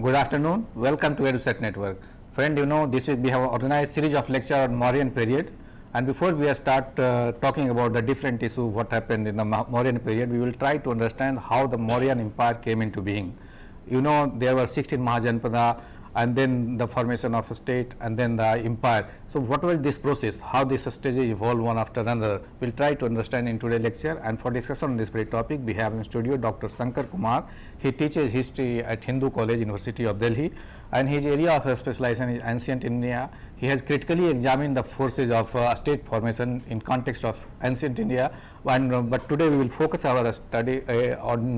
Good afternoon. Welcome to EduSet Network. Friend, this week we have organized series of lecture on Mauryan period. And before we start talking about the different issues, what happened in the Mauryan period, we will try to understand how the Mauryan Empire came into being. There were 16 mahajanapadas, and then the formation of a state, and then the empire. So what was this process, how this strategy evolved one after another? We'll try to understand in today's lecture. And for discussion on this very topic, we have in studio Dr. Shankar Kumar. He teaches history at Hindu College, University of Delhi, and his area of specialization is ancient India. He has critically examined the forces of state formation in context of ancient India, but today we will focus our study on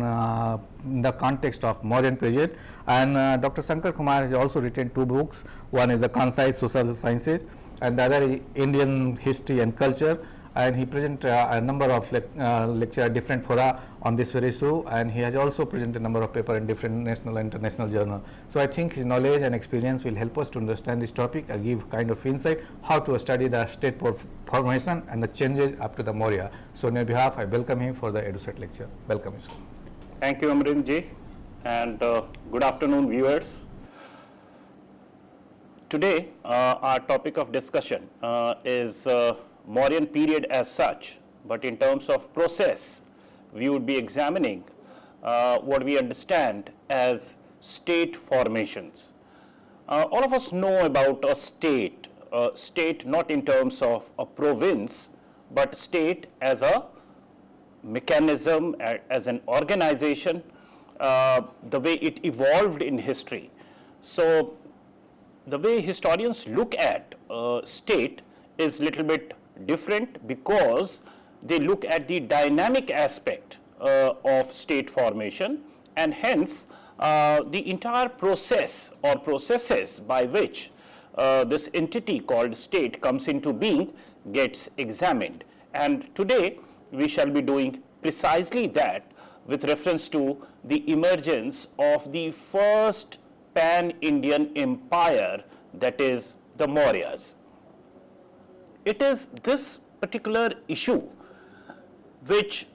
the context of Mauryan period. And Dr. Shankar Kumar has also written two books. One is the Concise Social Sciences, and the other is Indian History and Culture. And he presents a number of lecture different fora on this very issue, and he has also presented a number of papers in different national and international journals. So I think his knowledge and experience will help us to understand this topic and give kind of insight how to study the state formation and the changes up to the Maurya. So on your behalf, I welcome him for the EduSet lecture. Welcome, sir. Thank you, Amrin ji, and good afternoon, viewers. Today, our topic of discussion is Mauryan period as such, but in terms of process, we would be examining what we understand as state formations. All of us know about a state not in terms of a province, but state as a mechanism, as an organization, the way it evolved in history. So the way historians look at state is little bit different, because they look at the dynamic aspect of state formation, and hence the entire process or processes by which this entity called state comes into being gets examined. And today we shall be doing precisely that with reference to the emergence of the first pan-Indian empire, that is the Mauryas. It is this particular issue which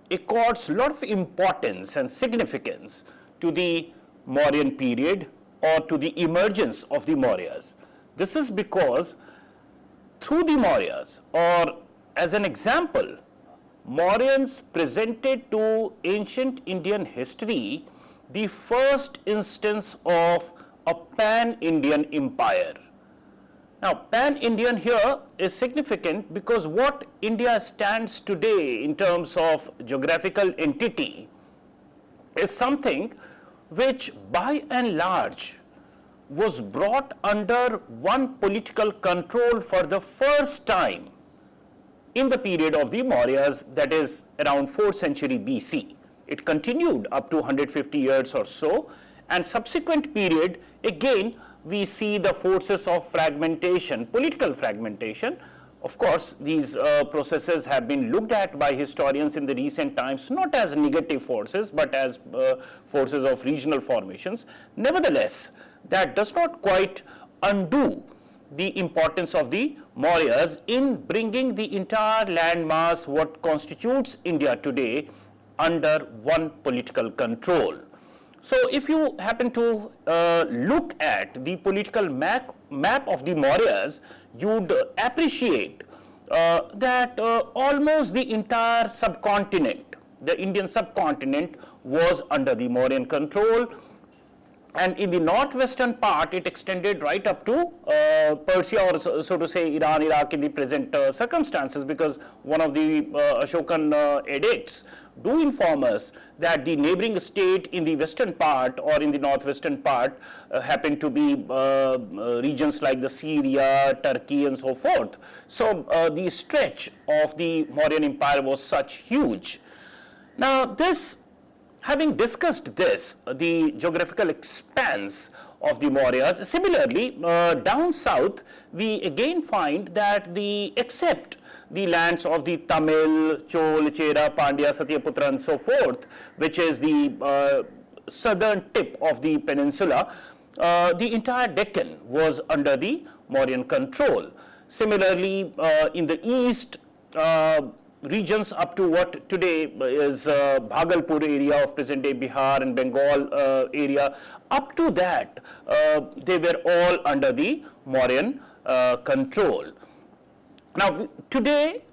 accords a lot of importance and significance to the Mauryan period or to the emergence of the Mauryas. This is because through the Mauryas, or as an example, Mauryans presented to ancient Indian history the first instance of a pan-Indian empire. Now, pan-Indian here is significant because what India stands today in terms of geographical entity is something which by and large was brought under one political control for the first time in the period of the Mauryas, that is around 4th century BC. It continued up to 150 years or so, and subsequent period again we see the forces of fragmentation, political fragmentation. Of course, these processes have been looked at by historians in the recent times, not as negative forces, but as forces of regional formations. Nevertheless, that does not quite undo the importance of the Mauryas in bringing the entire landmass, what constitutes India today, under one political control. So if you happen to look at the political map of the Mauryas, you'd appreciate that almost the entire subcontinent, the Indian subcontinent, was under the Mauryan control. And in the northwestern part, it extended right up to Persia, or so to say Iran, Iraq in the present circumstances, because one of the Ashokan edicts do inform us that the neighboring state in the western part or in the northwestern part happen to be regions like the Syria, Turkey and so forth. So the stretch of the Mauryan Empire was such huge. Now this, having discussed this, the geographical expanse of the Mauryas, similarly down south we again find that except the lands of the Tamil, Chol, Chera, Pandya, Satyaputra and so forth, which is the southern tip of the peninsula, the entire Deccan was under the Mauryan control. Similarly, in the east, regions up to what today is Bhagalpur area of present day Bihar and Bengal area, up to that they were all under the Mauryan control. Now, today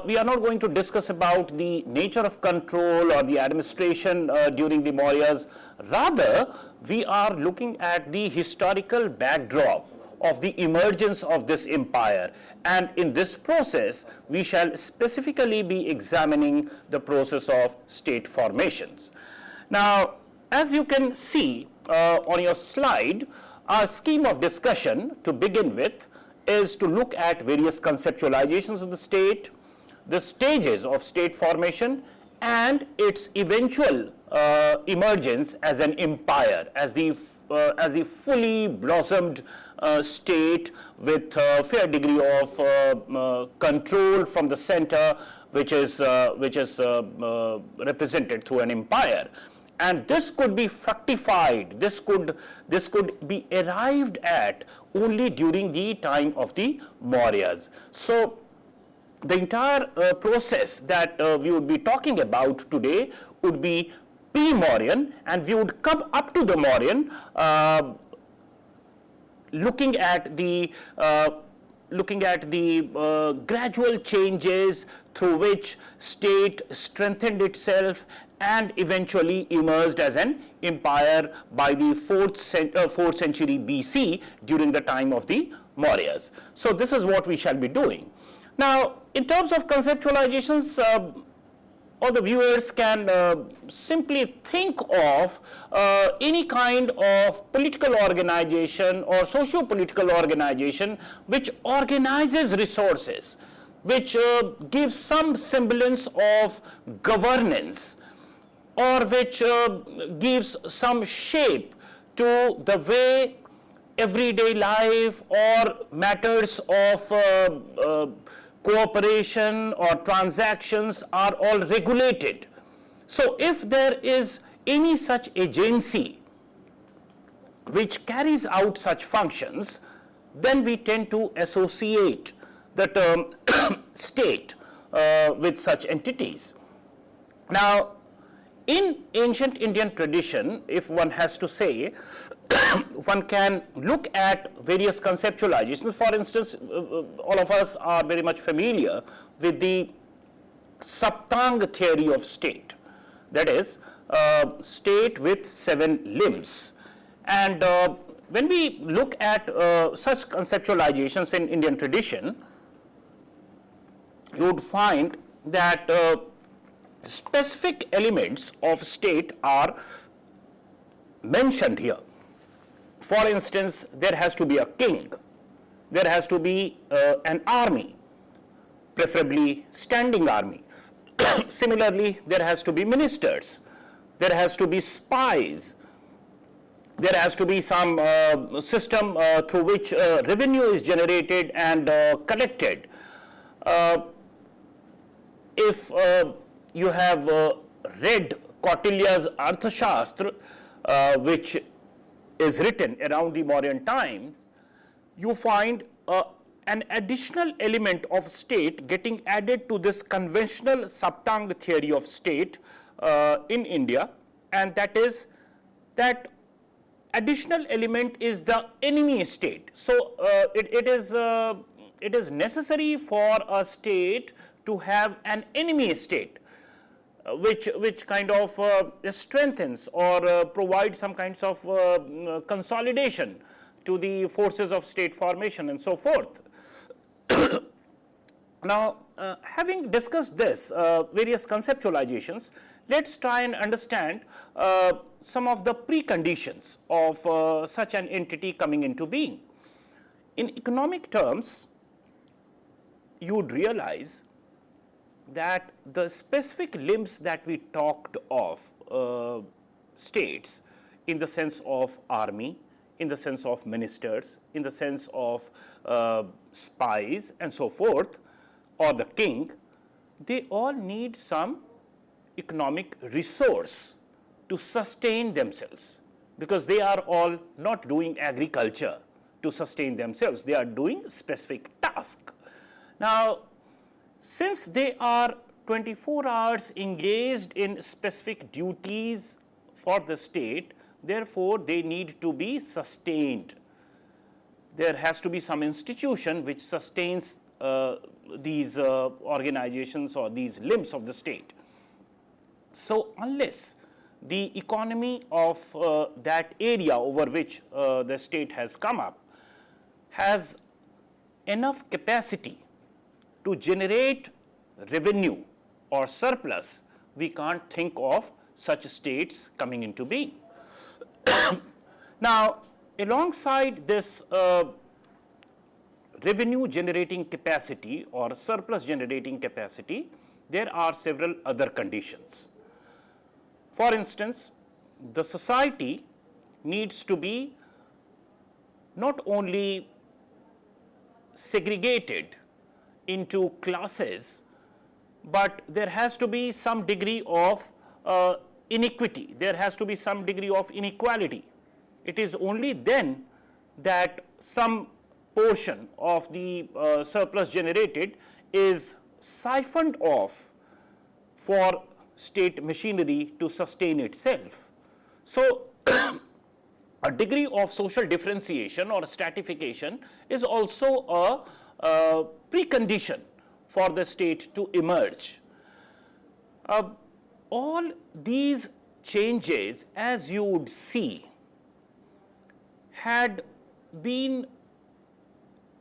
we are not going to discuss about the nature of control or the administration during the Mauryas. Rather, we are looking at the historical backdrop of the emergence of this empire, and in this process we shall specifically be examining the process of state formations. Now, as you can see on your slide, our scheme of discussion to begin with is to look at various conceptualizations of the state, the stages of state formation, and its eventual emergence as an empire, as the fully blossomed state with a fair degree of control from the center, which is represented through an empire. And this could be fructified, this could be arrived at only during the time of the Mauryas. So the entire process that we would be talking about today would be pre-Mauryan, and we would come up to the Mauryan looking at the gradual changes through which state strengthened itself and eventually emerged as an empire by the 4th century BC during the time of the Mauryas. So this is what we shall be doing. Now, in terms of conceptualizations, all the viewers can simply think of any kind of political organization or socio-political organization which organizes resources, which gives some semblance of governance, or which gives some shape to the way everyday life or matters of cooperation or transactions are all regulated. So if there is any such agency which carries out such functions, then we tend to associate the term state with such entities. Now, in ancient Indian tradition, if one has to say, one can look at various conceptualizations. For instance, all of us are very much familiar with the Saptang theory of state, that is, state with 7 limbs. And when we look at such conceptualizations in Indian tradition, you would find that specific elements of state are mentioned here. For instance, there has to be a king, there has to be an army, preferably standing army. Similarly, there has to be ministers, there has to be spies, there has to be some system through which revenue is generated and collected. If you have read Kautilya's Arthashastra, which is written around the Mauryan time, you find an additional element of state getting added to this conventional Saptang theory of state in India, and that is that additional element is the enemy state. So it is necessary for a state to have an enemy state, which kind of strengthens or provides some kinds of consolidation to the forces of state formation and so forth. Now, having discussed this, various conceptualizations, let's try and understand some of the preconditions of such an entity coming into being. In economic terms, you would realize that the specific limbs that we talked of, states, in the sense of army, in the sense of ministers, in the sense of spies and so forth, or the king, they all need some economic resource to sustain themselves, because they are all not doing agriculture to sustain themselves, they are doing specific task. Now, since they are 24 hours engaged in specific duties for the state, therefore, they need to be sustained. There has to be some institution which sustains these organizations or these limbs of the state. So, unless the economy of that area over which the state has come up has enough capacity to generate revenue or surplus, we can't think of such states coming into being. Now, alongside this revenue generating capacity or surplus generating capacity, there are several other conditions. For instance, the society needs to be not only segregated into classes, but there has to be some degree of inequity, there has to be some degree of inequality. It is only then that some portion of the surplus generated is siphoned off for state machinery to sustain itself. So, a degree of social differentiation or stratification is also a precondition for the state to emerge. All these changes, as you would see, had been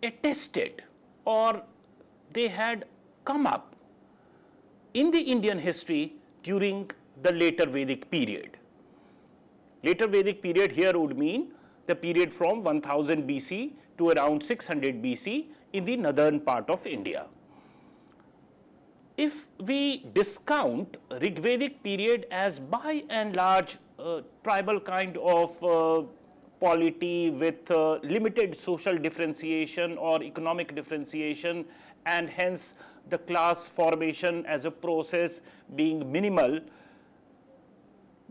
attested or they had come up in the Indian history during the later Vedic period. Later Vedic period here would mean the period from 1000 BC to around 600 BC in the northern part of India. If we discount Rigvedic period as by and large tribal kind of polity with limited social differentiation or economic differentiation, and hence the class formation as a process being minimal,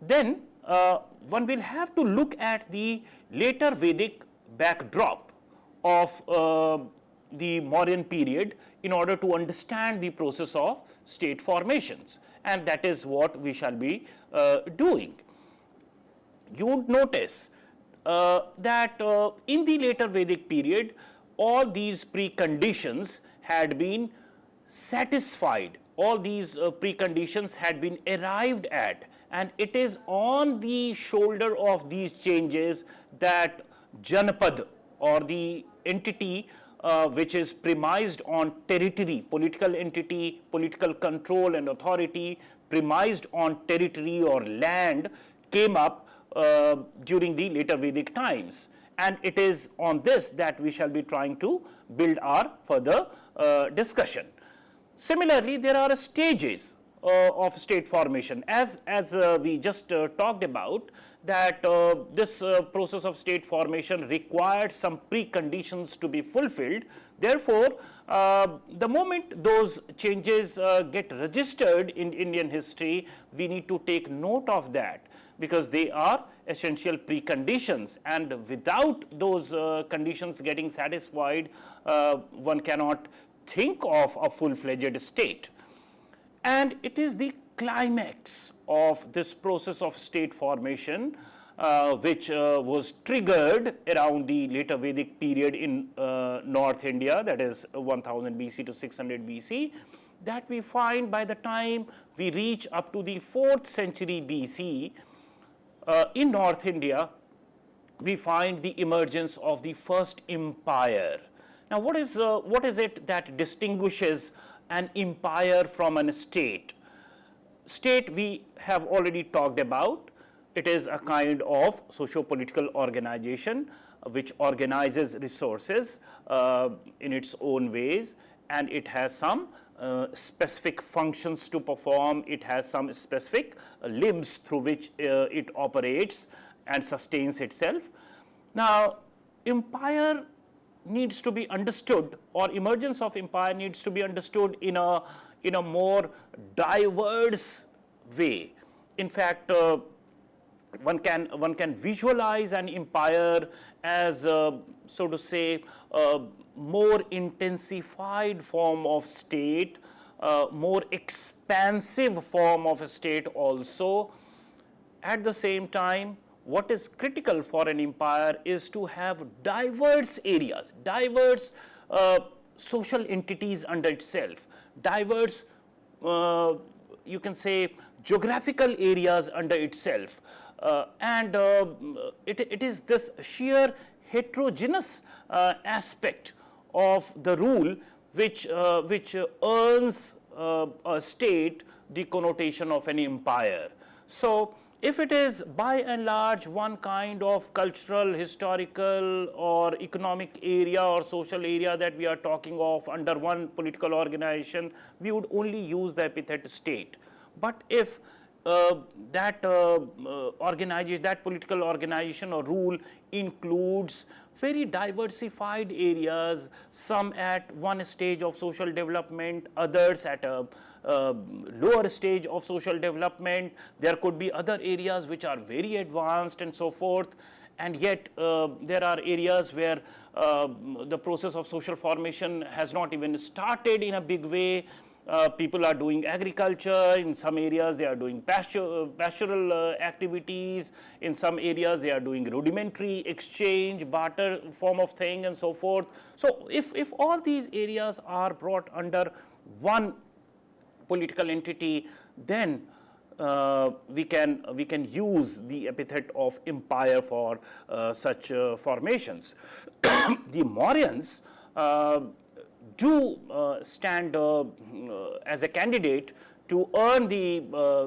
then one will have to look at the later Vedic backdrop of the Mauryan period in order to understand the process of state formations, and that is what we shall be doing. You would notice that in the later Vedic period, all these preconditions had been satisfied, all these preconditions had been arrived at, and it is on the shoulder of these changes that Janapad or the entity which is premised on territory, political entity, political control and authority premised on territory or land came up during the later Vedic times, and it is on this that we shall be trying to build our further discussion. Similarly, there are stages of state formation, as we just talked about, that this process of state formation required some preconditions to be fulfilled. Therefore, the moment those changes get registered in Indian history, we need to take note of that, because they are essential preconditions, and without those conditions getting satisfied, one cannot think of a full-fledged state. And it is the climax of this process of state formation which was triggered around the later Vedic period in North India, that is 1000 BC to 600 BC, that we find by the time we reach up to the 4th century BC, in North India, we find the emergence of the first empire. Now, what is it that distinguishes an empire from a state? State we have already talked about. It is a kind of socio-political organization which organizes resources in its own ways, and it has some specific functions to perform, it has some specific limbs through which it operates and sustains itself. Now, empire needs to be understood, or emergence of empire needs to be understood in a more diverse way. In fact, one can visualize an empire as so to say a more intensified form of state more expansive form of a state also. At the same time, what is critical for an empire is to have diverse areas, diverse social entities under itself, diverse, you can say, geographical areas under itself. It is this sheer heterogeneous aspect of the rule which earns a state the connotation of an empire. So, if it is by and large one kind of cultural, historical or economic area or social area that we are talking of under one political organization, we would only use the epithet state. But if that political organization or rule includes very diversified areas, some at one stage of social development, others at a lower stage of social development. There could be other areas which are very advanced and so forth, and yet there are areas where the process of social formation has not even started in a big way. People are doing agriculture, in some areas they are doing pastoral activities, in some areas they are doing rudimentary exchange, barter form of thing and so forth. So, if all these areas are brought under one political entity, then we can use the epithet of empire for such formations. The Mauryans do stand as a candidate to earn the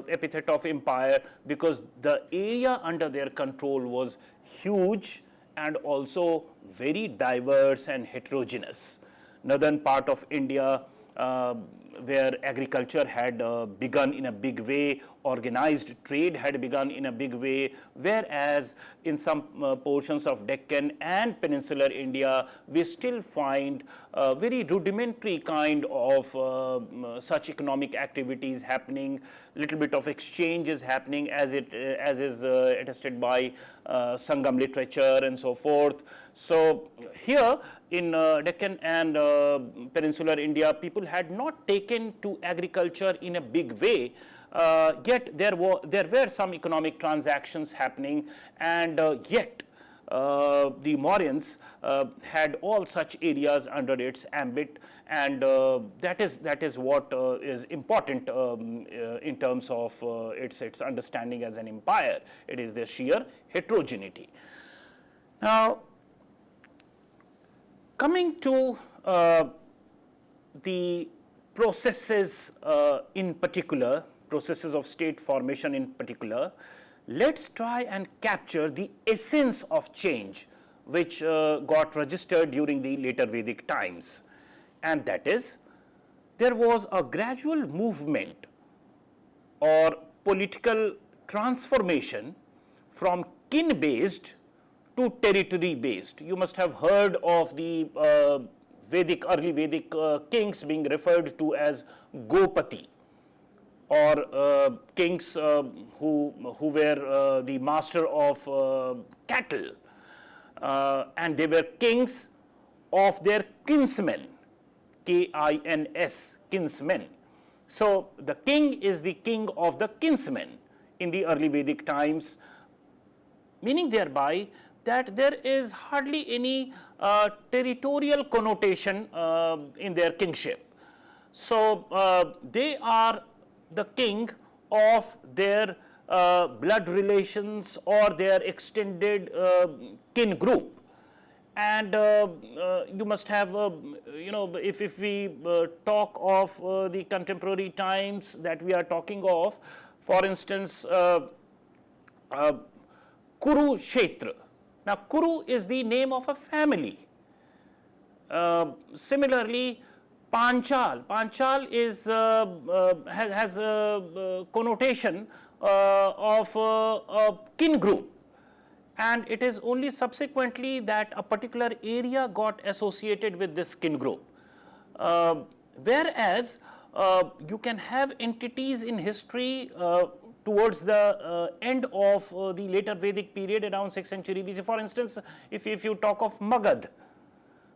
epithet of empire, because the area under their control was huge and also very diverse and heterogeneous. Northern part of India, where agriculture had begun in a big way, organized trade had begun in a big way, whereas in some portions of Deccan and peninsular India, we still find very rudimentary kind of such economic activities happening, little bit of exchange is happening, as is attested by Sangam literature and so forth. So, here in Deccan and peninsular India, people had not taken to agriculture in a big way, yet there were some economic transactions happening, and yet the Mauryans had all such areas under its ambit, and that is what is important in terms of its understanding as an empire. It is the sheer heterogeneity. Now, coming to the processes in particular, processes of state formation in particular, let's try and capture the essence of change which got registered during the later Vedic times. And that is, there was a gradual movement or political transformation from kin-based to territory-based. You must have heard of the early Vedic kings being referred to as Gopati, or kings who were the master of cattle, and they were kings of their kinsmen, K-I-N-S, kinsmen. So, the king is the king of the kinsmen in the early Vedic times, meaning thereby that there is hardly any territorial connotation in their kingship. So, they are the king of their blood relations or their extended kin group. And you must have, if we talk of the contemporary times that we are talking of, for instance, Kurukshetra. Now, Kuru is the name of a family. Similarly, Panchal. Panchal is has a connotation of a kin group, and it is only subsequently that a particular area got associated with this kin group. Whereas you can have entities in history towards the end of the later Vedic period, around 6th century BC. For instance, if you talk of Magadh.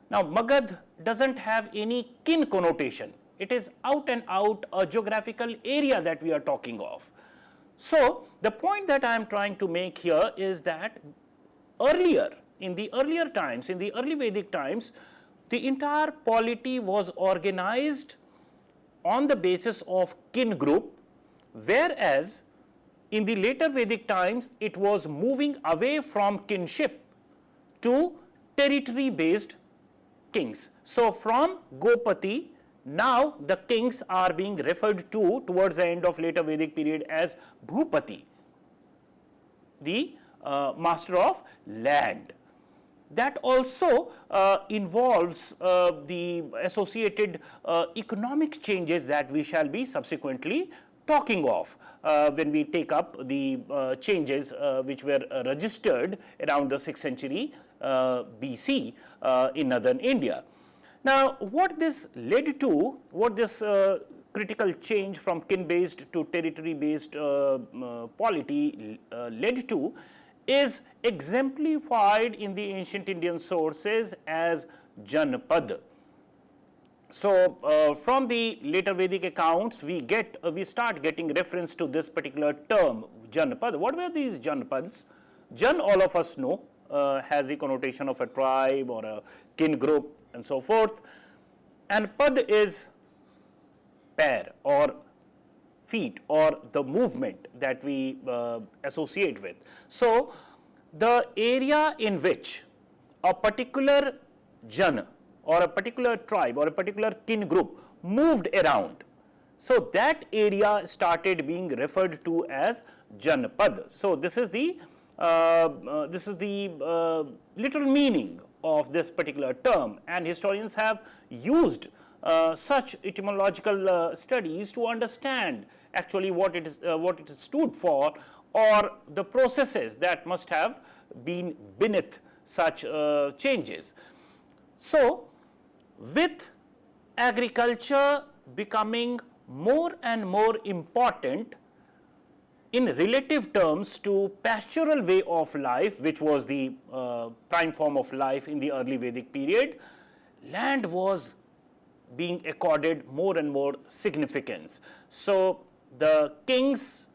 Now, Magadh doesn't have any kin connotation. It is out and out a geographical area that we are talking of. So, the point that I am trying to make here is that earlier, in the earlier times, in the early Vedic times, the entire polity was organized on the basis of kin group, whereas in the later Vedic times, it was moving away from kinship to territory based kings. So, from Gopati, now the kings are being referred to towards the end of later Vedic period as Bhupati, the master of land. That also involves the associated economic changes that we shall be subsequently talking of when we take up the changes which were registered around the 6th century BC in northern India. Now, what this led to, what this critical change from kin-based to territory-based polity led to, is exemplified in the ancient Indian sources as Janpad. So, from the later Vedic accounts, we start getting reference to this particular term, Janpad. What were these Janpads? Jan, all of us know, has the connotation of a tribe or a kin group and so forth, and Pad is pair or feet or the movement that we associate with. So, the area in which a particular Jan or a particular tribe or a particular kin group moved around, so that area started being referred to as Janpad. So, this is the literal meaning of this particular term, and historians have used such etymological studies to understand actually what it stood for, or the processes that must have been beneath such changes. So, with agriculture becoming more and more important in relative terms to pastoral way of life, which was the prime form of life in the early Vedic period, land was being accorded more and more significance. So, the kings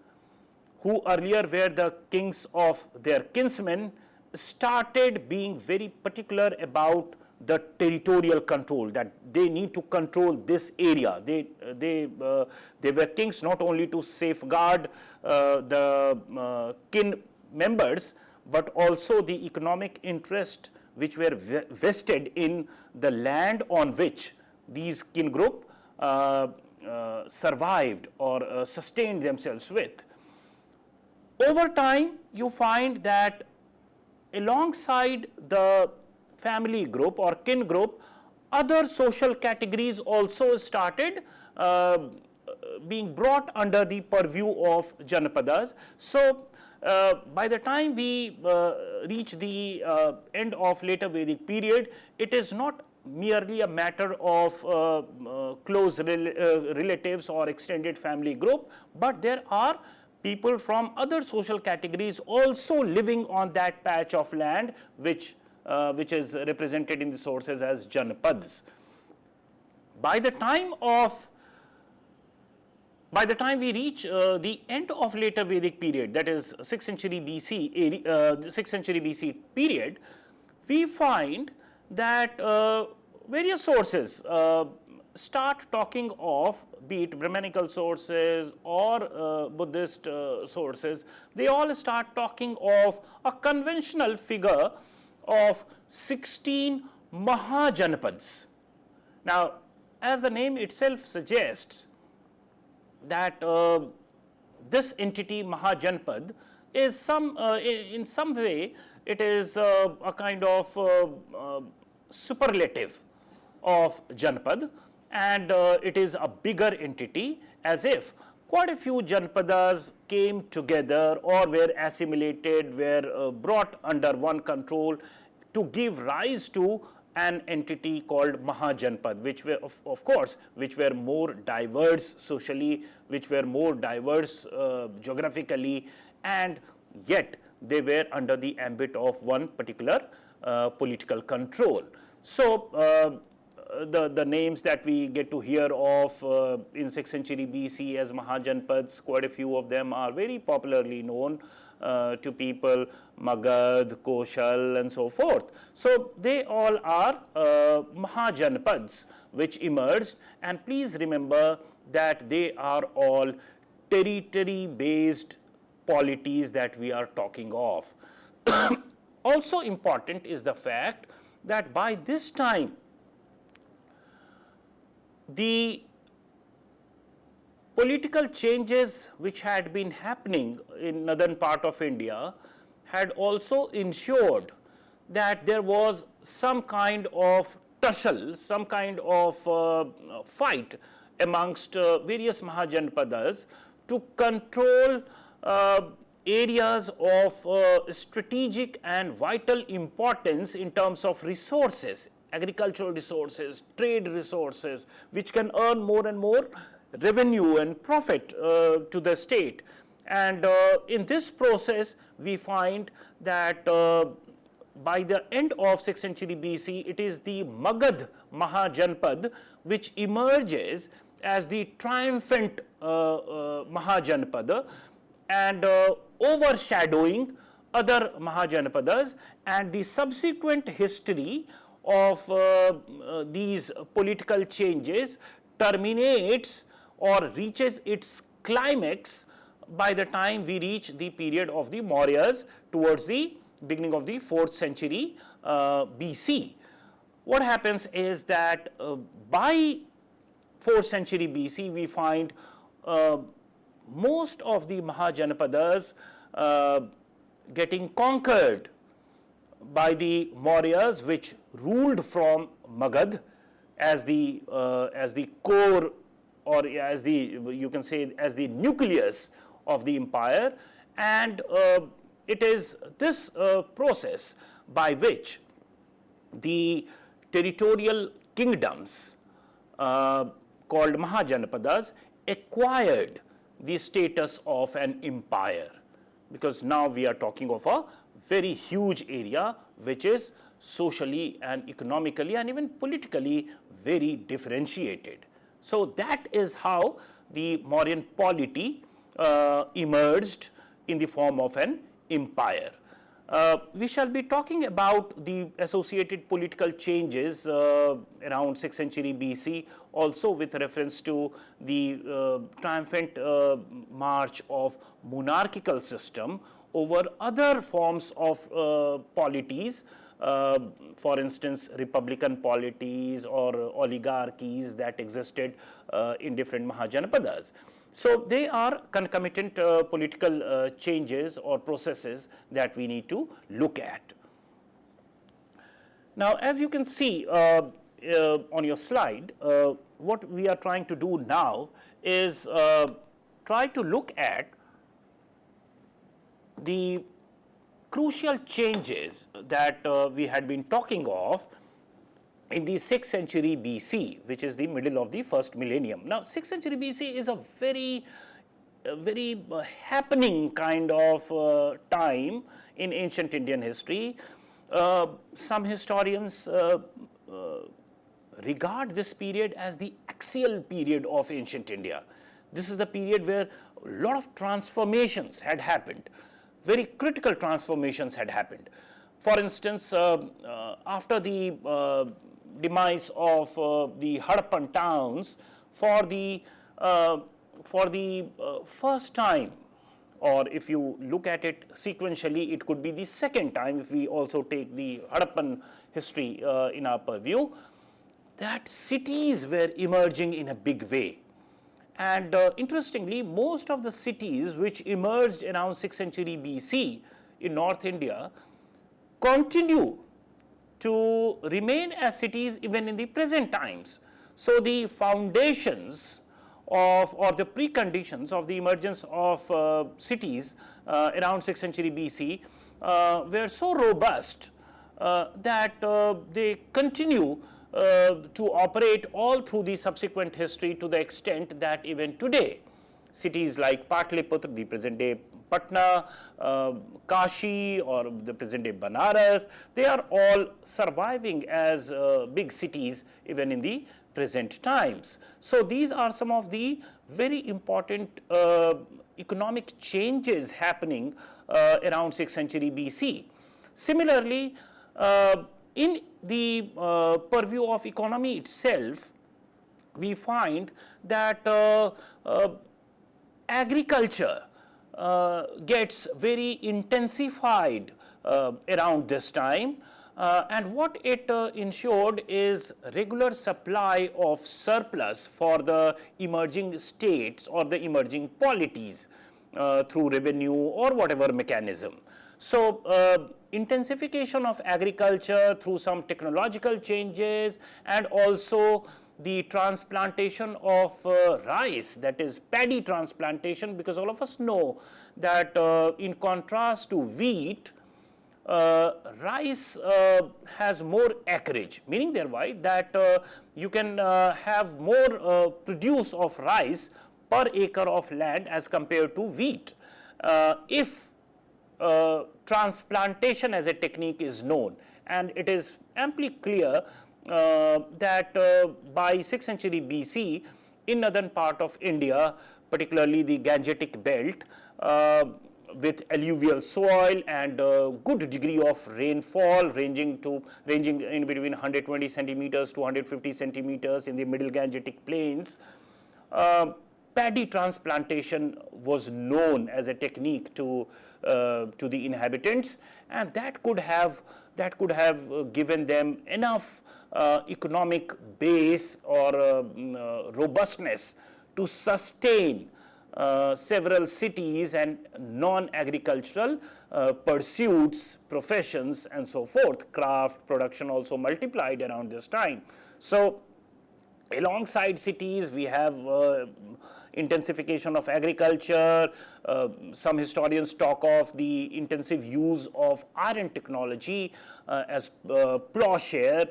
who earlier were the kings of their kinsmen started being very particular about the territorial control, that they need to control this area. They were kings not only to safeguard the kin members, but also the economic interest which were vested in the land on which these kin group survived or sustained themselves with. Over time, you find that alongside the family group or kin group, other social categories also started being brought under the purview of Janapadas. So, by the time we reach the end of later Vedic period, it is not merely a matter of close relatives or extended family group, but there are people from other social categories also living on that patch of land which is represented in the sources as Janapads. By the time we reach the end of later Vedic period, that is 6th century BC period, we find that various sources start talking of, be it Brahmanical sources or Buddhist sources, they all start talking of a conventional figure of 16 mahajanapads. Now, as the name itself suggests, that this entity Mahajanpad is in some way it is a kind of superlative of Janpad, and it is a bigger entity, as if quite a few Janpadas came together or were assimilated, were brought under one control to give rise to an entity called Mahajanpad, which were of course, which were more diverse socially, which were more diverse geographically, and yet they were under the ambit of one particular political control. So, the names that we get to hear of in 6th century BC as mahajanapads, quite a few of them are very popularly known to people, Magadh, Koshal and so forth. So, they all are mahajanapads which emerged, and please remember that they are all territory based polities that we are talking of. Also important is the fact that by this time the political changes which had been happening in northern part of India had also ensured that there was some kind of tussle, some kind of fight amongst various mahajanapadas to control areas of strategic and vital importance in terms of resources, agricultural resources, trade resources, which can earn more and more revenue and profit to the state. And in this process, we find that by the end of 6th century BC, it is the Magadh Mahajanpad which emerges as the triumphant Mahajanapada and overshadowing other Mahajanapadas, and the subsequent history of these political changes terminates or reaches its climax by the time we reach the period of the Mauryas towards the beginning of the 4th century BC. What happens is that by 4th century BC, we find most of the Mahajanapadas getting conquered by the Mauryas, which ruled from Magadh as the core, or as the, you can say, as the nucleus of the empire. And it is this process by which the territorial kingdoms called Mahajanapadas acquired the status of an empire, because now we are talking of a very huge area which is socially and economically and even politically very differentiated. So, that is how the Mauryan polity emerged in the form of an empire. We shall be talking about the associated political changes around 6th century BC, also with reference to the triumphant march of monarchical system over other forms of polities, for instance republican polities or oligarchies that existed in different Mahajanapadas. So, they are concomitant political changes or processes that we need to look at. Now, as you can see on your slide, what we are trying to do now is try to look at the crucial changes that we had been talking of in the 6th century BC, which is the middle of the first millennium. Now, 6th century BC is a very happening kind of time in ancient Indian history. Some historians regard this period as the axial period of ancient India. This is the period where a lot of transformations had happened, very critical transformations had happened. For instance, after the demise of the Harappan towns, for the first time, or if you look at it sequentially, it could be the second time if we also take the Harappan history in our purview, that cities were emerging in a big way. And interestingly, most of the cities which emerged around 6th century BC in North India continue to remain as cities even in the present times. So, the foundations of, or the preconditions of the emergence of cities around 6th century BC were so robust that they continue to operate all through the subsequent history, to the extent that even today cities like Patliputra, the present day Patna, Kashi, or the present day Banaras, they are all surviving as big cities even in the present times. So, these are some of the very important economic changes happening around 6th century BC. Similarly, in the purview of economy itself, we find that agriculture gets very intensified around this time, and what it ensured is regular supply of surplus for the emerging states or the emerging polities through revenue or whatever mechanism. So, intensification of agriculture through some technological changes, and also the transplantation of rice, that is paddy transplantation, because all of us know that in contrast to wheat, rice has more acreage, meaning thereby that you can have more produce of rice per acre of land as compared to wheat. If transplantation as a technique is known, and it is amply clear that by 6th century BC in northern part of India, particularly the Gangetic belt, with alluvial soil and good degree of rainfall ranging in between 120 centimeters to 150 centimeters in the middle Gangetic plains, paddy transplantation was known as a technique to the inhabitants, and that could have given them enough economic base or robustness to sustain several cities and non-agricultural pursuits, professions, and so forth. Craft production also multiplied around this time. So, alongside cities, we have intensification of agriculture. Some historians talk of the intensive use of iron technology as plowshare,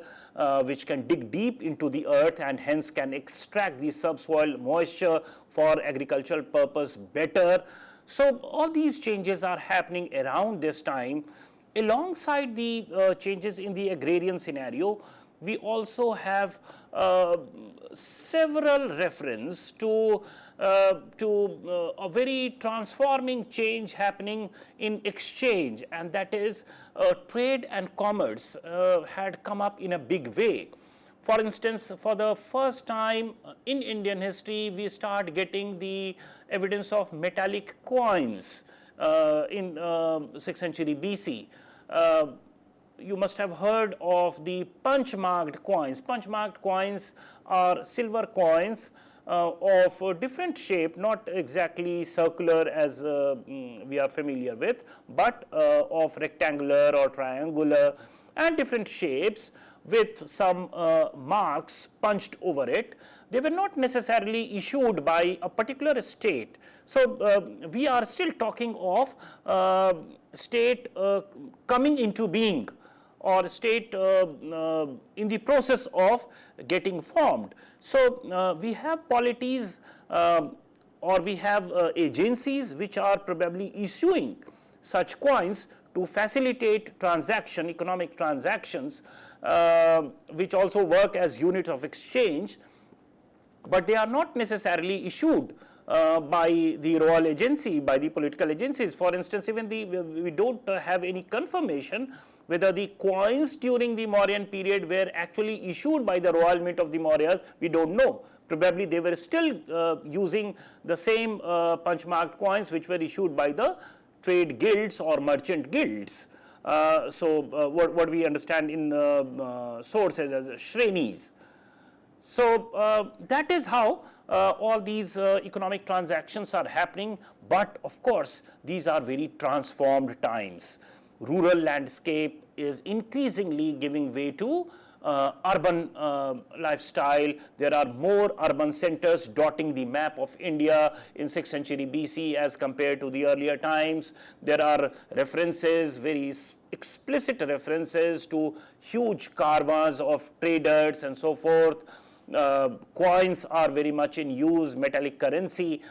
which can dig deep into the earth and hence can extract the subsoil moisture for agricultural purpose better. So, all these changes are happening around this time. Alongside the changes in the agrarian scenario, we also have several reference to a very transforming change happening in exchange, and that is trade and commerce had come up in a big way. For instance, for the first time in Indian history, we start getting the evidence of metallic coins in 6th century BC. You must have heard of the punch-marked coins. Punch-marked coins are silver coins of different shape, not exactly circular as we are familiar with, but of rectangular or triangular and different shapes with some marks punched over it. They were not necessarily issued by a particular state. So, we are still talking of state coming into being, or state in the process of getting formed. So, we have polities or we have agencies which are probably issuing such coins to facilitate economic transactions, which also work as units of exchange, but they are not necessarily issued by the royal agency, by the political agencies. For instance, even we don't have any confirmation whether the coins during the Mauryan period were actually issued by the royal mint of the Mauryas. We don't know. Probably they were still using the same punch-marked coins which were issued by the trade guilds or merchant guilds. What we understand in sources as shrenis. So, that is how all these economic transactions are happening, but of course, these are very transformed times. Rural landscape is increasingly giving way to urban lifestyle. There are more urban centers dotting the map of India in 6th century BC as compared to the earlier times. There are references, very explicit references to huge caravans of traders and so forth. coins are very much in use, metallic currency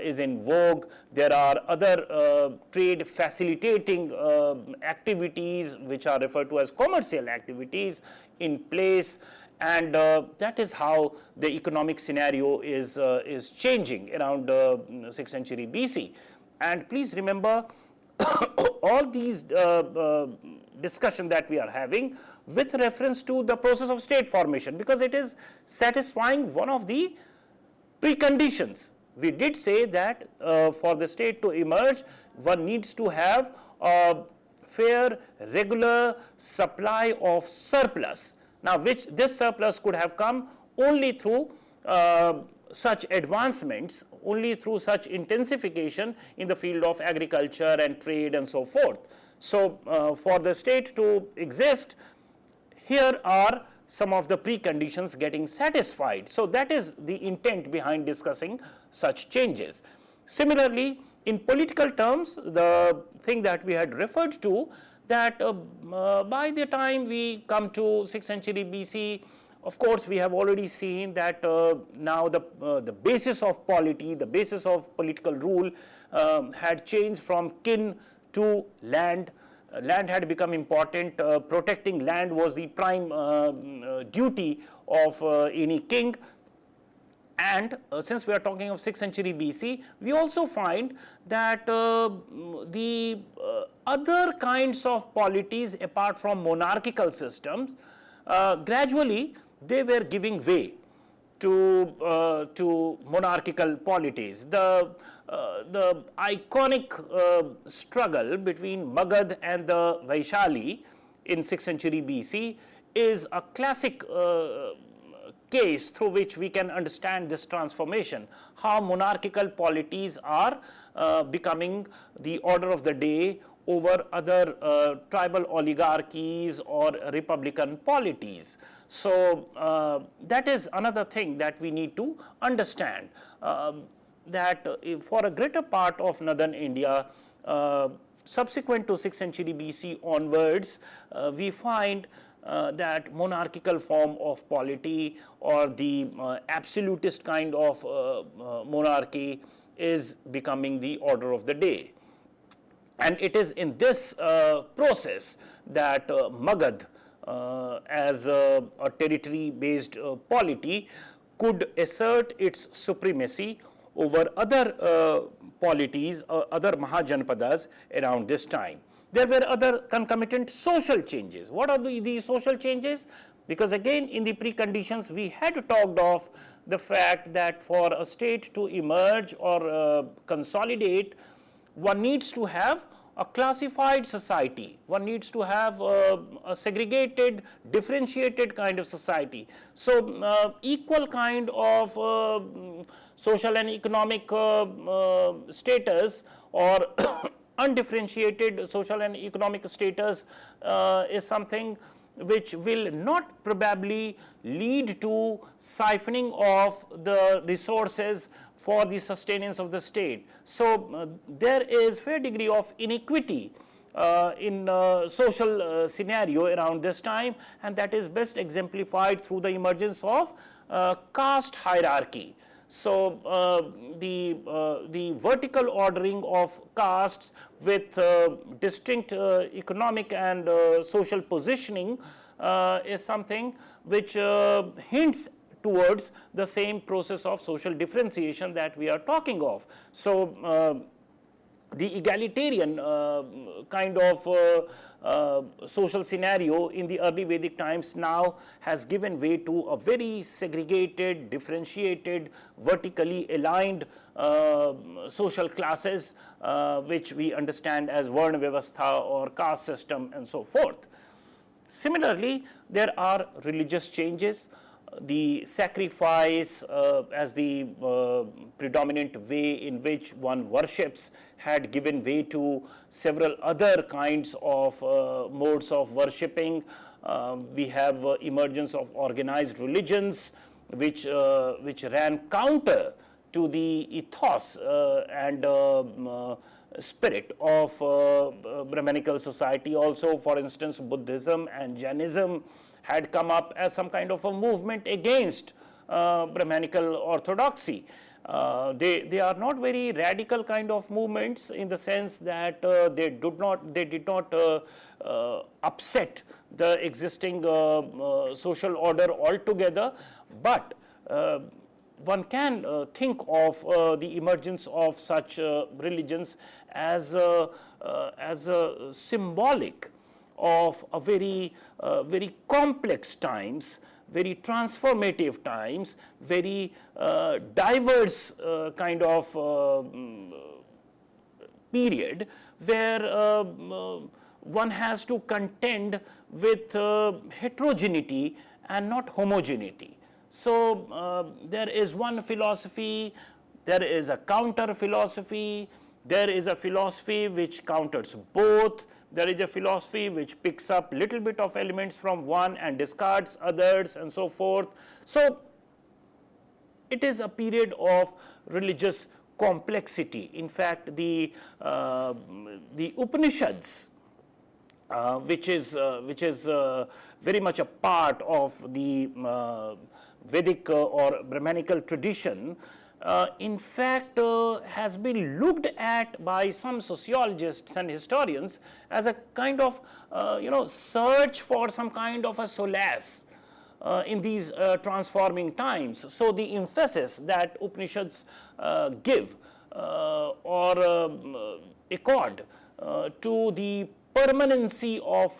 is in vogue, there are other trade facilitating activities which are referred to as commercial activities in place, and that is how the economic scenario is changing around 6th century BC. And please remember, all these discussion that we are having with reference to the process of state formation, because it is satisfying one of the preconditions. We did say that for the state to emerge, one needs to have a fair, regular supply of surplus. Now, which this surplus could have come only through such advancements, only through such intensification in the field of agriculture and trade and so forth. So, for the state to exist, here are some of the preconditions getting satisfied. So, that is the intent behind discussing such changes. Similarly, in political terms, the thing that we had referred to, that by the time we come to 6th century BC, of course, we have already seen that now the basis of polity, the basis of political rule had changed from kin to land. Land had become important. Protecting land was the prime duty of any king. And since we are talking of 6th century BC, we also find that the other kinds of polities apart from monarchical systems, gradually they were giving way to monarchical polities. The iconic struggle between Magadh and the Vaishali in 6th century BC is a classic case through which we can understand this transformation, how monarchical polities are becoming the order of the day over other tribal oligarchies or republican polities. So, that is another thing that we need to understand, that for a greater part of northern India, subsequent to 6th century BC onwards, we find that monarchical form of polity or the absolutist kind of monarchy is becoming the order of the day. And it is in this process that Magadh, as a territory based polity, could assert its supremacy over other polities, other mahajanapadas around this time. There were other concomitant social changes. What are these social changes? Because again, in the preconditions, we had talked of the fact that for a state to emerge or consolidate, one needs to have a classified society. One needs to have a segregated, differentiated kind of society. So, equal kind of social and economic status or undifferentiated social and economic status is something which will not probably lead to siphoning of the resources for the sustenance of the state. So, there is fair degree of inequity in social scenario around this time, and that is best exemplified through the emergence of caste hierarchy. So, the vertical ordering of castes with distinct economic and social positioning is something which hints towards the same process of social differentiation that we are talking of. So, the egalitarian kind of social scenario in the early Vedic times now has given way to a very segregated, differentiated, vertically aligned social classes, which we understand as Varna Vyavastha or caste system and so forth. Similarly, there are religious changes. The sacrifice as the predominant way in which one worships had given way to several other kinds of modes of worshipping. We have emergence of organized religions which ran counter to the ethos and spirit of Brahmanical society also. For instance, Buddhism and Jainism had come up as some kind of a movement against Brahmanical orthodoxy. They are not very radical kind of movements in the sense that they did not upset the existing social order altogether, but one can think of the emergence of such religions as symbolic of a very complex times, very transformative times, very diverse kind of period where one has to contend with heterogeneity and not homogeneity. So there is one philosophy, there is a counter philosophy, there is a philosophy which counters both, there is a philosophy which picks up little bit of elements from one and discards others and so forth. So it is a period of religious complexity. In fact, the Upanishads, which is very much a part of the Vedic or Brahmanical tradition, in fact has been looked at by some sociologists and historians as a kind of search for some kind of a solace in these transforming times. So the emphasis that Upanishads give or accord to the permanency of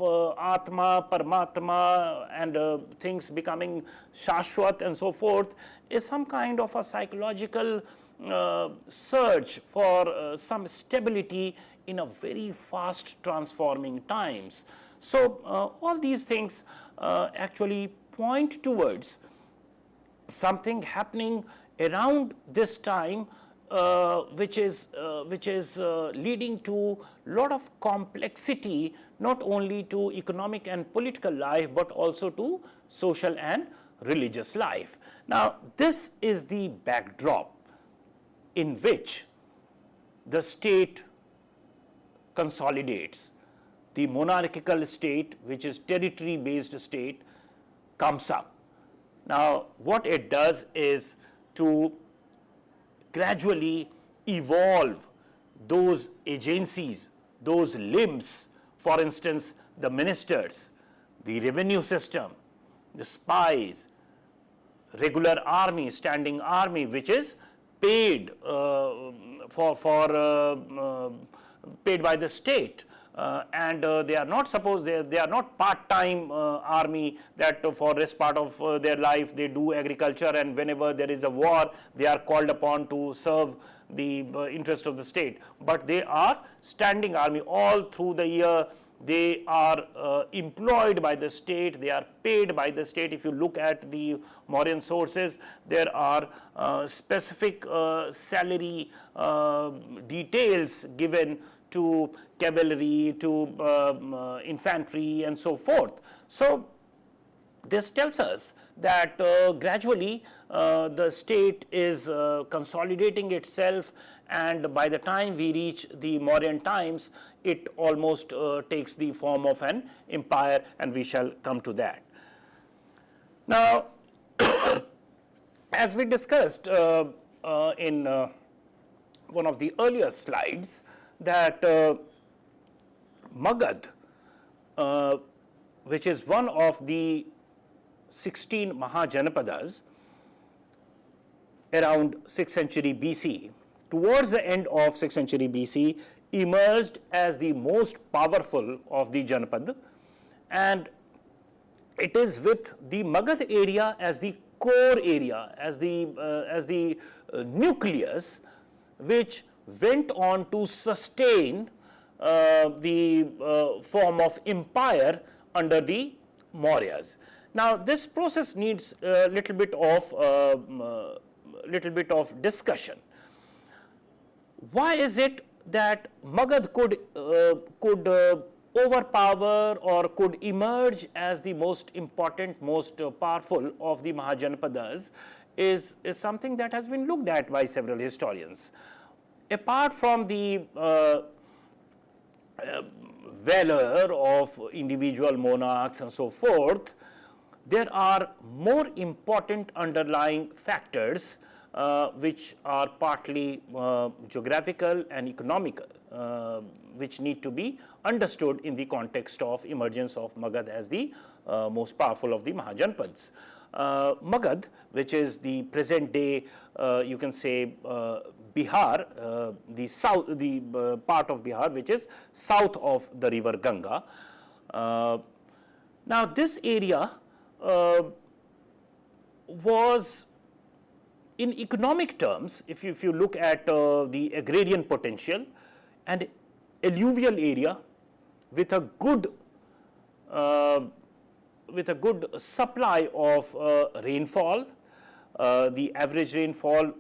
Atma, Paramatma and things becoming Shashwat and so forth is some kind of a psychological search for some stability in a very fast transforming times. So all these things actually point towards something happening around this time which is leading to lot of complexity, not only to economic and political life but also to social and religious life. Now this is the backdrop in which the state consolidates. The monarchical state, which is territory based state, comes up. Now what it does is to gradually evolve those agencies, those limbs, for instance the ministers, the revenue system, the spies, regular army, standing army, which is paid paid by the state, and they are not supposed, they are not part-time army that for rest part of their life they do agriculture, and whenever there is a war they are called upon to serve the interest of the state, but they are standing army all through the year. They are employed by the state, they are paid by the state. If you look at the Mauryan sources, there are specific salary details given to cavalry, to infantry and so forth. So this tells us that gradually the state is consolidating itself, and by the time we reach the Mauryan times, it almost takes the form of an empire, and we shall come to that. Now, as we discussed in one of the earlier slides, that Magadh, which is one of the 16 mahajanapadas around 6th century BC, towards the end of 6th century BC, emerged as the most powerful of the Janapad, and it is with the Magadh area as the core area, as the nucleus, which went on to sustain the form of empire under the Mauryas. Now this process needs a little bit of discussion. Why is it that Magadh could overpower or could emerge as the most important, most powerful of the Mahajanapadas is something that has been looked at by several historians. Apart from the valor of individual monarchs and so forth, there are more important underlying factors which are partly geographical and economical, which need to be understood in the context of emergence of Magad as the most powerful of the mahajanapads. Magad, which is the present day, you can say, Bihar, the south, the part of Bihar which is south of the river Ganga. Now, this area was, in economic terms, if you look at the agrarian potential, and alluvial area with a good supply of rainfall. The average rainfall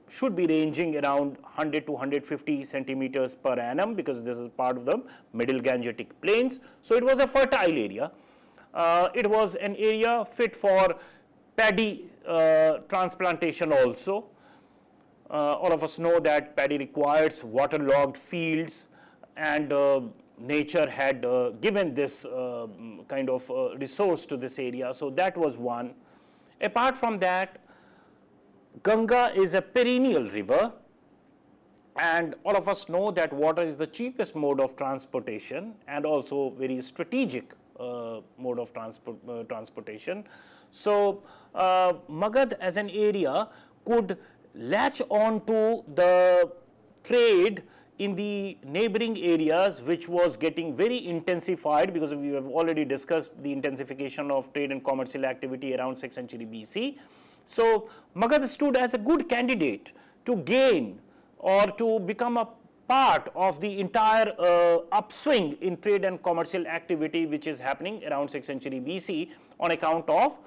should be ranging around 100 to 150 centimeters per annum, because this is part of the middle Gangetic plains. So it was a fertile area. It was an area fit for paddy transplantation also. All of us know that paddy requires waterlogged fields, and nature had given this kind of resource to this area. So that was one. Apart from that, Ganga is a perennial river, and all of us know that water is the cheapest mode of transportation and also very strategic mode of transportation. So Magad as an area could latch on to the trade in the neighboring areas, which was getting very intensified, because we have already discussed the intensification of trade and commercial activity around 6th century BC. So Magad stood as a good candidate to gain or to become a part of the entire upswing in trade and commercial activity which is happening around 6th century BC on account of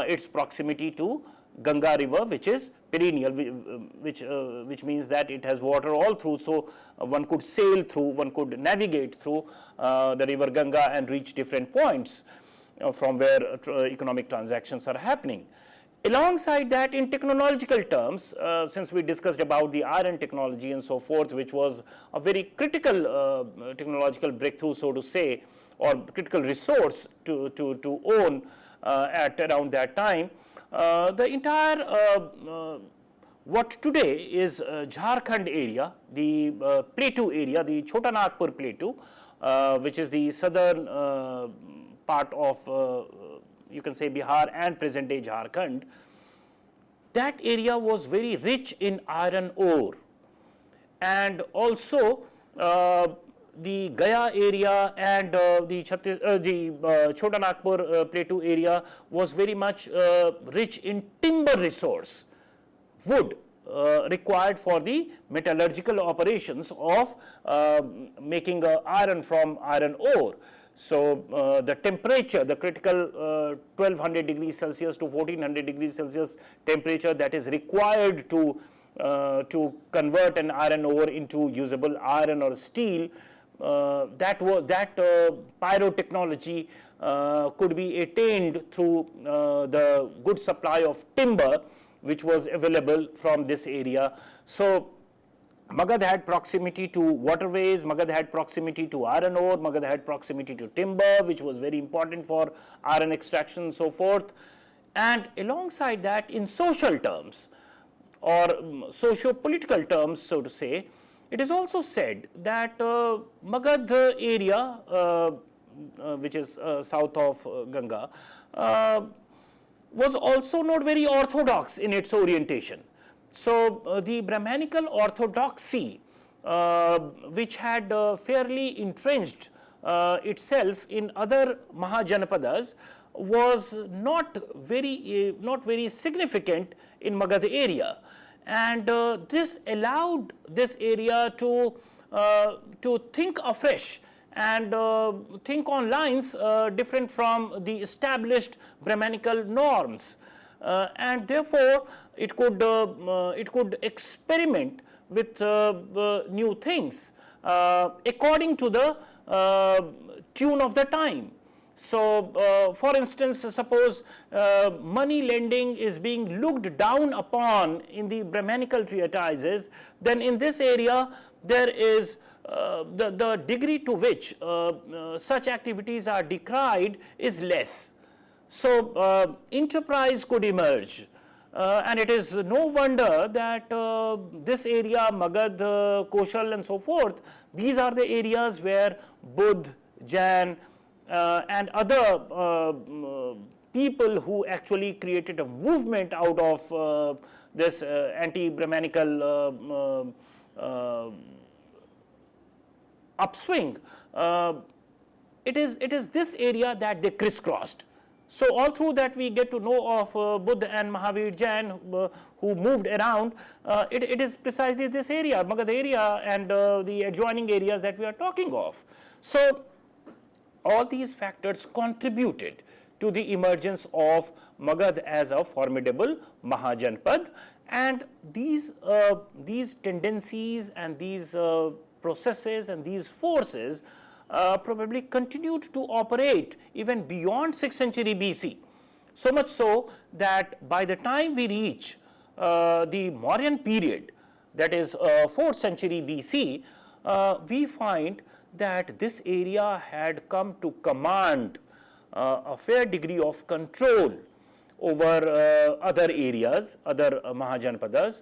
its proximity to Ganga river, which is perennial, which means that it has water all through. So one could sail through, one could navigate through the river Ganga and reach different points from where economic transactions are happening. Alongside that, in technological terms, since we discussed about the iron technology and so forth, which was a very critical technological breakthrough, so to say, or critical resource to own at around that time, the entire what today is Jharkhand area, the plateau area, the Chota Nagpur plateau, which is the southern part of you can say Bihar and present day Jharkhand, that area was very rich in iron ore, and also the Gaya area and the Chota Nagpur plateau area was very much rich in timber resource, wood required for the metallurgical operations of making iron from iron ore. So the temperature, the critical 1200 degrees Celsius to 1400 degrees Celsius temperature that is required to convert an iron ore into usable iron or steel, that pyrotechnology could be attained through the good supply of timber which was available from this area. So Magad had proximity to waterways, Magad had proximity to iron ore, Magad had proximity to timber, which was very important for iron extraction and so forth. And alongside that, in social terms or socio-political terms, so to say, it is also said that Magad area, which is south of Ganga, was also not very orthodox in its orientation. So the Brahmanical orthodoxy, which had fairly entrenched itself in other mahajanapadas, was not very significant in Magad area, and this allowed this area to think afresh and think on lines different from the established Brahmanical norms. And therefore, it could experiment with new things according to the tune of the time. So, for instance, suppose money lending is being looked down upon in the Brahmanical treatises, then in this area there is the degree to which such activities are decried is less. So, enterprise could emerge, and it is no wonder that this area, Magad, Koshal and so forth, these are the areas where Buddha, Jain and other people who actually created a movement out of this anti-Brahmanical upswing, it is this area that they crisscrossed. So, all through that we get to know of Buddha and Mahavir Jain who moved around. It is precisely this area, Magad area and the adjoining areas that we are talking of. So, all these factors contributed to the emergence of Magad as a formidable Mahajanapad, and these tendencies and these processes and these forces probably continued to operate even beyond 6th century BC. So much so that by the time we reach the Mauryan period, that is 4th century BC, we find that this area had come to command a fair degree of control over other areas, other Mahajanapadas,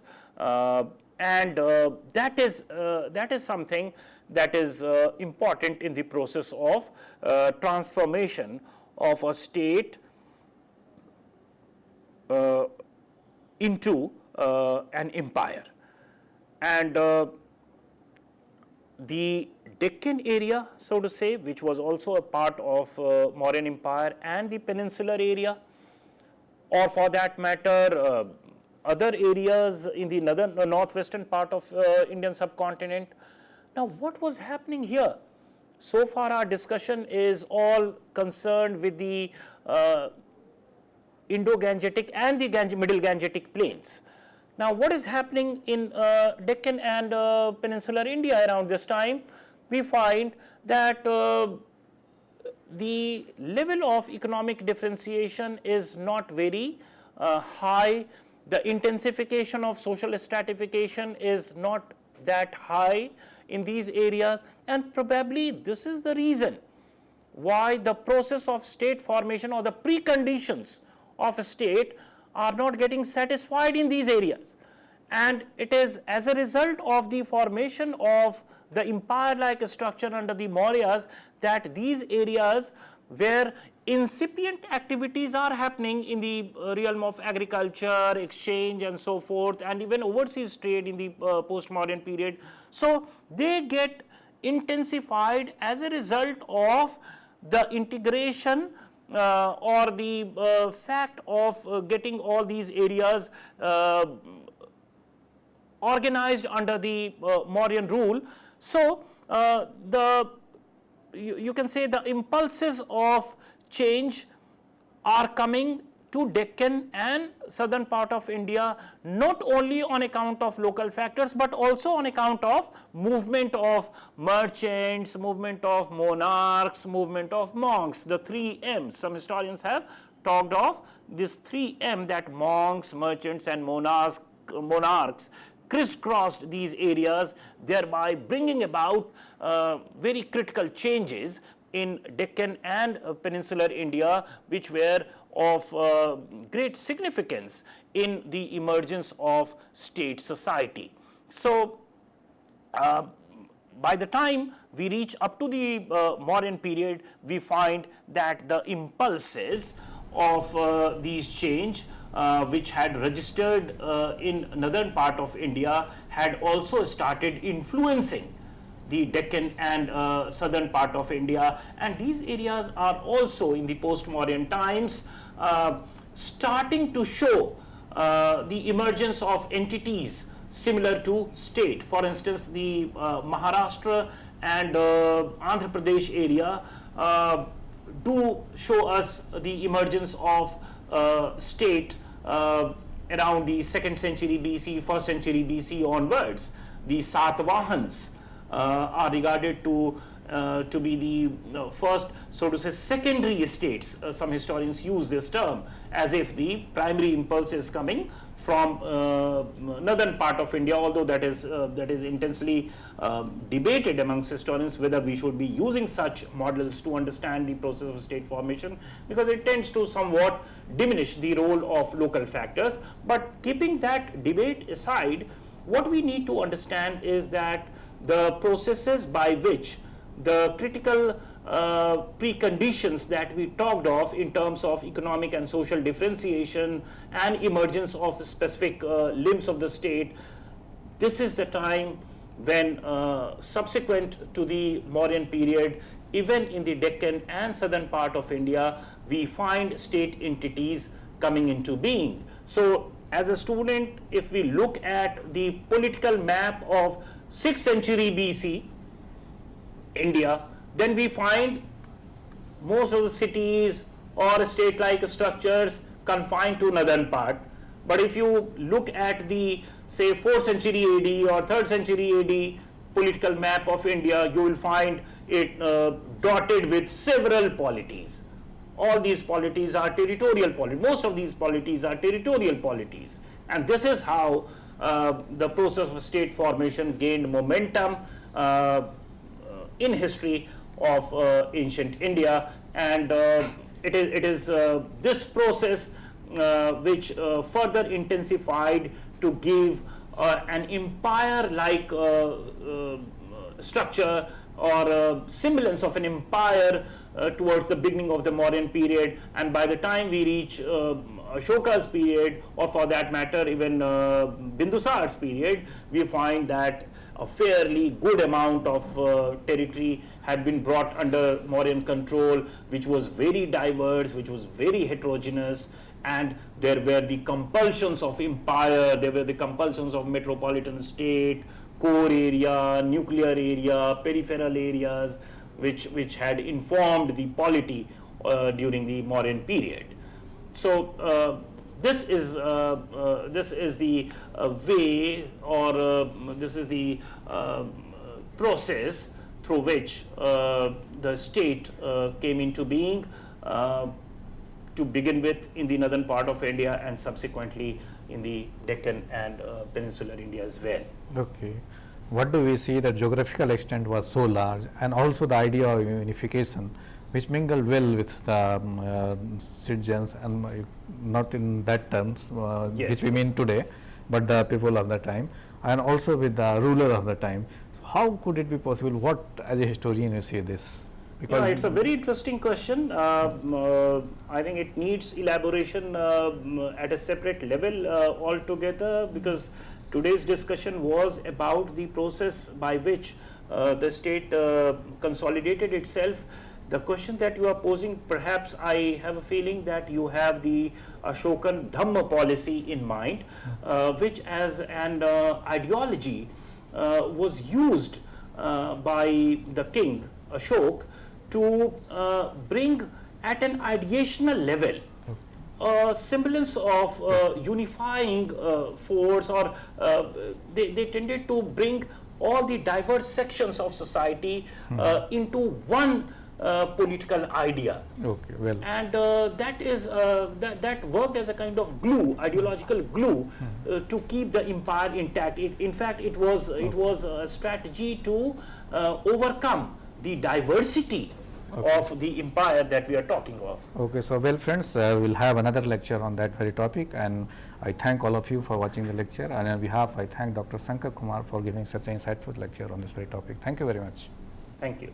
and that is something that is important in the process of transformation of a state into an empire. And the Deccan area, so to say, which was also a part of Mauryan Empire, and the peninsular area, or for that matter other areas in the northwestern part of Indian subcontinent. Now, what was happening here? So far our discussion is all concerned with the Indo-Gangetic and the Middle Gangetic plains. Now, what is happening in Deccan and peninsular India around this time? We find that the level of economic differentiation is not very high. The intensification of social stratification is not that high in these areas, and probably this is the reason why the process of state formation or the preconditions of a state are not getting satisfied in these areas. And it is as a result of the formation of the empire-like structure under the Mauryas that these areas where incipient activities are happening in the realm of agriculture, exchange and so forth, and even overseas trade in the post-Mauryan period. So, they get intensified as a result of the integration or the fact of getting all these areas organized under the Mauryan rule. So, you can say the impulses of change are coming to Deccan and southern part of India, not only on account of local factors, but also on account of movement of merchants, movement of monarchs, movement of monks, the 3 M's. Some historians have talked of this 3 M, that monks, merchants and monarchs crisscrossed these areas, thereby bringing about very critical changes in Deccan and peninsular India, which were of great significance in the emergence of state society. So, by the time we reach up to the Mauryan period, we find that the impulses of these change which had registered in northern part of India had also started influencing the Deccan and southern part of India, and these areas are also in the post-Mauryan times starting to show the emergence of entities similar to state. For instance, the Maharashtra and Andhra Pradesh area do show us the emergence of state around the 2nd century BC, 1st century BC onwards. The Satvahans are regarded to to be the first, so to say, secondary states. Some historians use this term as if the primary impulse is coming from northern part of India, although that is intensely debated amongst historians whether we should be using such models to understand the process of state formation, because it tends to somewhat diminish the role of local factors. But keeping that debate aside, what we need to understand is that the processes by which the critical preconditions that we talked of in terms of economic and social differentiation and emergence of specific limbs of the state, this is the time when subsequent to the Mauryan period, even in the Deccan and southern part of India, we find state entities coming into being. So as a student, if we look at the political map of 6th century BC India, then we find most of the cities or state-like structures confined to northern part. But if you look at the, say, 4th century AD or 3rd century AD political map of India, you will find it dotted with several polities. All these polities are territorial polities. Most of these polities are territorial polities. And this is how the process of state formation gained momentum in history of ancient India, and it is this process which further intensified to give an empire-like structure or semblance of an empire towards the beginning of the Mauryan period. And by the time we reach Ashoka's period, or for that matter even Bindusar's period, we find that a fairly good amount of territory had been brought under Mauryan control, which was very diverse, which was very heterogeneous, and there were the compulsions of empire, there were the compulsions of metropolitan state, core area, nuclear area, peripheral areas, which had informed the polity during the Mauryan period. So this is the way, or this is the process through which the state came into being, to begin with in the northern part of India and subsequently in the Deccan and peninsular India as well. Okay. What do we see? The geographical extent was so large, and also the idea of unification, which mingled well with the citizens, and not in that terms Yes. which we mean today, but the people of the time, and also with the ruler of the time. So how could it be possible? What, as a historian, you see this? Yeah, it's a very interesting question. I think it needs elaboration at a separate level altogether, because today's discussion was about the process by which the state consolidated itself. The question that you are posing, perhaps I have a feeling that you have the Ashokan Dhamma policy in mind, which as an ideology was used by the king Ashok to bring at an ideational level a semblance of unifying force, or they tended to bring all the diverse sections of society into one political idea. Okay, well, And that is that worked as a kind of glue, ideological glue, to keep the empire intact. In fact, it was a strategy to overcome the diversity of the empire that we are talking of. okay, so well friends, we'll have another lecture on that very topic, and I thank all of you for watching the lecture, and on behalf I thank Dr. Shankar Kumar for giving such an insightful lecture on this very topic. Thank you very much. Thank you.